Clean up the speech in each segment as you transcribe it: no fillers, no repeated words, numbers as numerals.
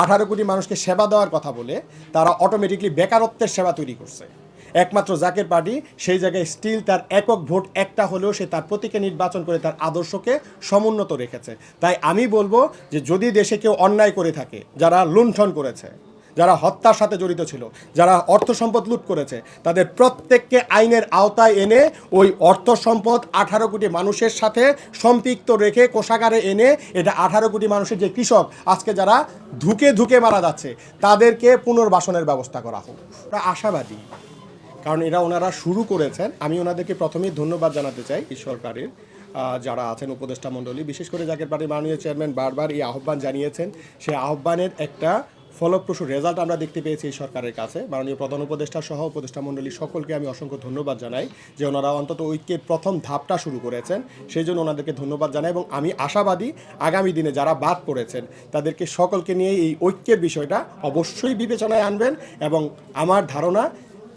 18 কোটি মানুষকে সেবা দেওয়ার কথা বলে তারা অটোমেটিকলি বেকারত্বের সেবা তৈরি করছে। একমাত্র জাকের পার্টি সেই জায়গায় স্টিল তার একক ভোট একটা হলেও সে তার প্রতীকে নির্বাচন করে তার আদর্শকে সমুন্নত রেখেছে। তাই আমি বলবো যে যদি দেশে কেউ অন্যায় করে থাকে, যারা লুণ্ঠন করেছে, যারা হত্যার সাথে জড়িত ছিল, যারা অর্থ সম্পদ লুট করেছে, তাদের প্রত্যেককে আইনের আওতায় এনে ওই অর্থ সম্পদ 18 কোটি মানুষের সাথে সম্পৃক্ত রেখে কোষাগারে এনে এটা 18 কোটি মানুষের যে কৃষক আজকে যারা ধুকে ধুকে মারা যাচ্ছে তাদেরকে পুনর্বাসনের ব্যবস্থা করা হোক। আমরা আশাবাদী, কারণ ওনারা শুরু করেছেন। আমি ওনাদেরকে প্রথমেই ধন্যবাদ জানাতে চাই এই সরকারের যারা আছেন উপদেষ্টা মণ্ডলী, বিশেষ করে জাকের পার্টির মাননীয় চেয়ারম্যান বারবার এই আহ্বান জানিয়েছেন। সেই আহ্বানের একটা ফলপ্রসূ রেজাল্ট আমরা দেখতে পেয়েছি এই সরকারের কাছে। মাননীয় প্রধান উপদেষ্টা সহ উপদেষ্টা মণ্ডলী সকলকে আমি অসংখ্য ধন্যবাদ জানাই যে ওনারা অন্তত ঐক্যের প্রথম ধাপটা শুরু করেছেন, সেই জন্য ওনাদেরকে ধন্যবাদ জানাই। এবং আমি আশাবাদী আগামী দিনে যারা বাদ পড়েছেন তাদেরকে সকলকে নিয়ে এই ঐক্যের বিষয়টা অবশ্যই বিবেচনায় আনবেন। এবং আমার ধারণা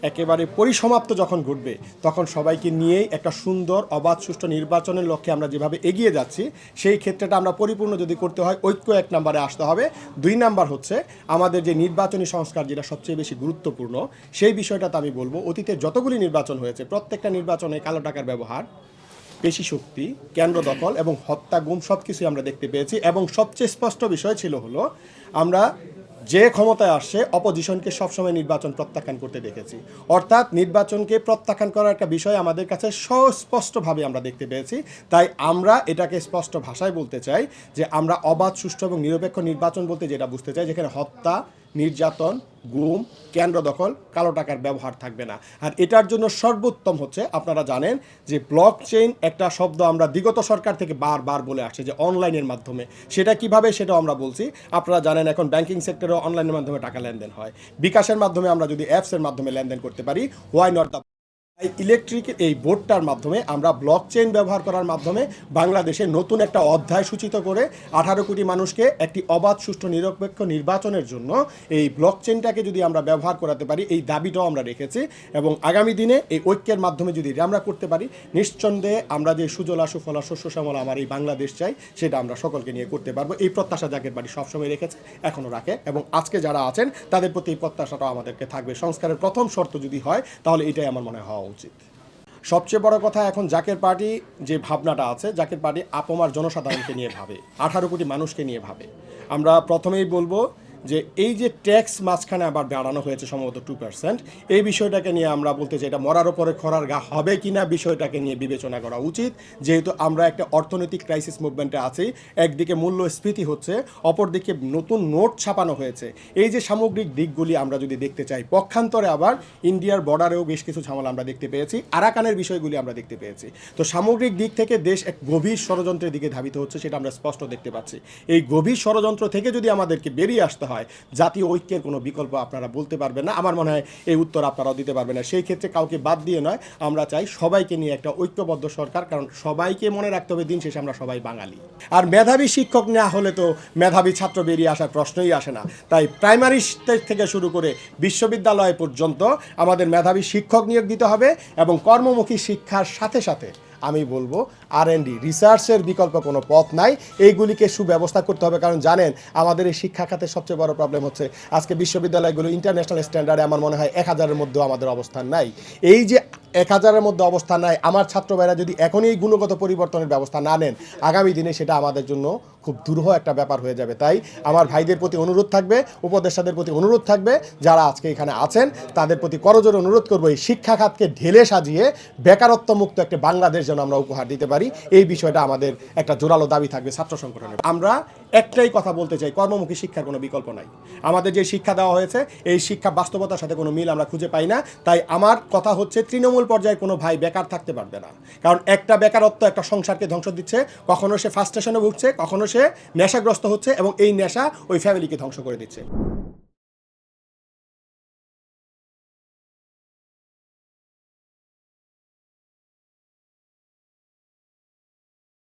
একেবারে পরিসমাপ্ত যখন ঘটবে তখন সবাইকে নিয়েই একটা সুন্দর অবাধ সুষ্ঠু নির্বাচনের লক্ষ্যে আমরা যেভাবে এগিয়ে যাচ্ছি সেই ক্ষেত্রটা আমরা পরিপূর্ণ যদি করতে হয় ঐক্য 1 নম্বরে আসতে হবে। 2 নম্বর হচ্ছে আমাদের যে নির্বাচনী সংস্কার, যেটা সবচেয়ে বেশি গুরুত্বপূর্ণ, সেই বিষয়টাতে আমি বলবো অতীতে যতগুলি নির্বাচন হয়েছে প্রত্যেকটা নির্বাচনে কালো টাকার ব্যবহার, পেশি শক্তি, কেন্দ্র দখল এবং হত্যা, গুম সব কিছুই আমরা দেখতে পেয়েছি। এবং সবচেয়ে স্পষ্ট বিষয় ছিল হলো আমরা যে ক্ষমতায় আসছে অপোজিশনকে সবসময় নির্বাচন প্রত্যাখ্যান করতে দেখেছি। অর্থাৎ নির্বাচনকে প্রত্যাখ্যান করার একটা বিষয় আমাদের কাছে সুস্পষ্টভাবে আমরা দেখতে পেয়েছি। তাই আমরা এটাকে স্পষ্ট ভাষায় বলতে চাই যে আমরা অবাধ, সুষ্ঠু এবং নিরপেক্ষ নির্বাচন বলতে যেটা বুঝতে চাই, যেখানে হত্যা, নির্যাতন, গুম, কেন্দ্র দখল, কালো টাকার ব্যবহার থাকবে না। আর এটার জন্য সর্বোত্তম হচ্ছে, আপনারা জানেন যে ব্লক চেইন একটা শব্দ আমরা বিগত সরকার থেকে বারবার বলে আসছে যে অনলাইনের মাধ্যমে, সেটা কিভাবে সেটাও আমরা বলছি। আপনারা জানেন এখন ব্যাংকিং সেক্টরেও অনলাইনের মাধ্যমে টাকা লেনদেন হয়। বিকাশের মাধ্যমে আমরা যদি অ্যাপসের মাধ্যমে লেনদেন করতে পারি, হোয়াই নট দ্য ইলেকট্রিক এই বোর্ডটার মাধ্যমে আমরা ব্লক চেইন ব্যবহার করার মাধ্যমে বাংলাদেশে নতুন একটা অধ্যায় সূচিত করে 18 কোটি মানুষকে একটি অবাধ, সুষ্ঠু, নিরপেক্ষ নির্বাচনের জন্য এই ব্লক চেইনটাকে যদি আমরা ব্যবহার করাতে পারি, এই দাবিটাও আমরা রেখেছি। এবং আগামী দিনে এই ঐক্যের মাধ্যমে যদি আমরা করতে পারি, নিঃসন্দেহে আমরা যে সুজলা সুফলা শস্য শ্যামলা আমার এই বাংলাদেশ চাই, সেটা আমরা সকলকে নিয়ে করতে পারবো। এই প্রত্যাশা জাকের বাড়ি সবসময় রেখেছে, এখনও রাখে। এবং আজকে যারা আছেন তাদের প্রতি এই প্রত্যাশাটাও আমাদেরকে থাকবে। সংস্কারের প্রথম শর্ত যদি হয় তাহলে এটাই আমার মনে হওয়া উচিত। সবচেয়ে বড় কথা, এখন জাকের পার্টি যে ভাবনাটা আছে, জাকের পার্টি আপমার জনসাধারণকে নিয়ে ভাবে, 18 কোটি মানুষকে নিয়ে ভাবে। আমরা প্রথমেই বলবো যে এই যে ট্যাক্স মাঝখানে আবার বাড়ানো হয়েছে সম্ভবত 2%, এই বিষয়টাকে নিয়ে আমরা বলতে চাই এটা মরার ওপরে খরার গা হবে কি না, বিষয়টাকে নিয়ে বিবেচনা করা উচিত। যেহেতু আমরা একটা অর্থনৈতিক ক্রাইসিস মুভমেন্টে আছি, একদিকে মূল্যস্ফীতি হচ্ছে, অপরদিকে নতুন নোট ছাপানো হয়েছে। এই যে সামগ্রিক দিকগুলি আমরা যদি দেখতে চাই, পক্ষান্তরে আবার ইন্ডিয়ার বর্ডারেও বেশ কিছু ঝামেলা আমরা দেখতে পেয়েছি, আরাকানের বিষয়গুলি আমরা দেখতে পেয়েছি। তো সামগ্রিক দিক থেকে দেশ এক গভীর ষড়যন্ত্রের দিকে ধাবিত হচ্ছে, সেটা আমরা স্পষ্ট দেখতে পাচ্ছি। এই গভীর ষড়যন্ত্র থেকে যদি আমাদেরকে বেরিয়ে আসতে হয়, জাতীয় ঐক্যের কোনো বিকল্প আপনারা বলতে পারবেন না। আমার মনে হয় এই উত্তর আপনারাও দিতে পারবেন না। সেই ক্ষেত্রে কাউকে বাদ দিয়ে নয়, আমরা চাই সবাইকে নিয়ে একটা ঐক্যবদ্ধ সরকার, কারণ সবাইকে মনে রাখতে হবে দিন শেষে আমরা সবাই বাঙালি। আর মেধাবী শিক্ষক না হলে তো মেধাবী ছাত্র বেরিয়ে আসার প্রশ্নই আসে না। তাই প্রাইমারি স্টেজ থেকে শুরু করে বিশ্ববিদ্যালয় পর্যন্ত আমাদের মেধাবী শিক্ষক নিয়োগ দিতে হবে। এবং কর্মমুখী শিক্ষার সাথে সাথে আমি বলবো R&D, রিসার্চের বিকল্প কোনো পথ নাই, এইগুলিকে সুব্যবস্থা করতে হবে। কারণ জানেন আমাদের এই শিক্ষা খাতের সবচেয়ে বড় প্রবলেম হচ্ছে আজকে বিশ্ববিদ্যালয়গুলো ইন্টারন্যাশনাল স্ট্যান্ডার্ডে আমার মনে হয় 1000-এর মধ্যেও আমাদের অবস্থান নাই। এই যে 1000-এর মধ্যে অবস্থান নাই, আমার ছাত্র ভাইরা যদি এখনই এই গুণগত পরিবর্তনের ব্যবস্থা না নেন, আগামী দিনে সেটা আমাদের জন্য খুব দুরূহ একটা ব্যাপার হয়ে যাবে। তাই আমার ভাইদের প্রতি অনুরোধ থাকবে, উপদেষ্টাদের প্রতি অনুরোধ থাকবে, যারা আজকে এখানে আছেন তাদের প্রতি করজোরে অনুরোধ করবো এই শিক্ষা খাতকে ঢেলে সাজিয়ে বেকারত্ব মুক্ত একটা বাংলাদেশ যেন আমরা উপহার দিতে পারি। এই বিষয়টা আমাদের একটা জোরালো দাবি থাকবে ছাত্র সংগঠনের। আমরা একটাই কথা বলতে চাই, কর্মমুখী শিক্ষার কোনো বিকল্প নাই। আমাদের যে শিক্ষা দেওয়া হয়েছে এই শিক্ষা বাস্তবতার সাথে কোনো মিল আমরা খুঁজে পাই না। তাই আমার কথা হচ্ছে তৃণমূল পর্যায়ে কোনো ভাই বেকার থাকতে পারবে না, কারণ একটা বেকারত্ব একটা সংসারকে ধ্বংস দিচ্ছে। কখনো সে ফার্স্টেশনে ভুগছে, কখনো সে নেশাগ্রস্ত হচ্ছে, এবং এই নেশা ওই ফ্যামিলিকে ধ্বংস করে দিচ্ছে।